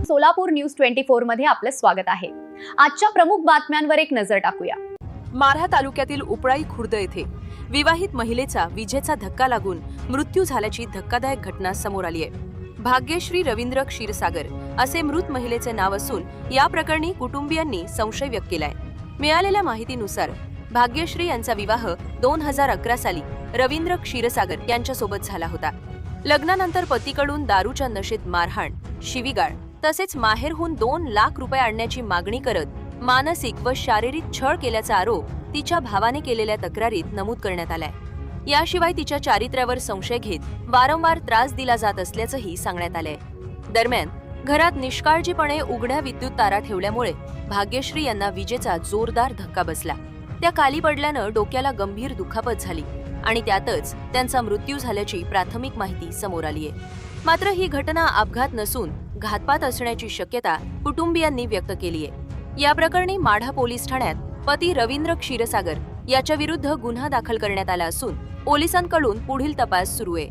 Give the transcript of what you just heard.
Solapur news 24 मध्ये आपलं स्वागत आहे। आजच्या प्रमुख बातम्यांवर एक नजर टाकूया। माढा तालुक्यातील उपळाई खुर्द येथे विवाहित महिलेचा विजेचा धक्का लागून मृत्यू झाल्याची धक्कादायक घटना समोर आली आहे। भाग्यश्री रवींद्र क्षीरसागर असे मृत महिलेचे नाव असून या प्रकरणी कुटुंबियांनी संशय व्यक्त केलाय। मिळालेल्या माहितीनुसार भाग्यश्री यांचा विवाह 2011 साली रवींद्र क्षीरसागर यांच्यासोबत झाला होता। लग्नानंतर पतीकडून दारूच्या नशेत मारहाण, शिवीगाळ तसेच माहेरहून 2 लाख रुपये आणण्याची मागणी करत मानसिक व शारीरिक छळ केल्याचा आरोप तिच्या भावाने केलेल्या तक्रारीत नमूद करण्यात आलाय। याशिवाय तिच्या चारित्र्यावर संशय घेत वारंवार त्रास दिला जात असल्याचंही सांगण्यात आलंय। दरम्यान घरात निष्काळजीपणे उघड्या विद्युत तारा ठेवल्यामुळे भाग्यश्री यांना विजेचा जोरदार धक्का बसला। त्या खाली पडल्यानं डोक्याला गंभीर दुखापत झाली आणि त्यातच त्यांचा मृत्यू झाल्याची प्राथमिक माहिती समोर आली आहे। मात्र ही घटना अपघात नसून घातपात असण्याची शक्यता कुटुंबियांनी व्यक्त केली आहे। या प्रकरणी माढा पोलीस ठाण्यात पती रवींद्र क्षीरसागर याच्या विरुद्ध गुन्हा दाखल करण्यात आला असून पोलिसांकडून पुढील तपास सुरू आहे।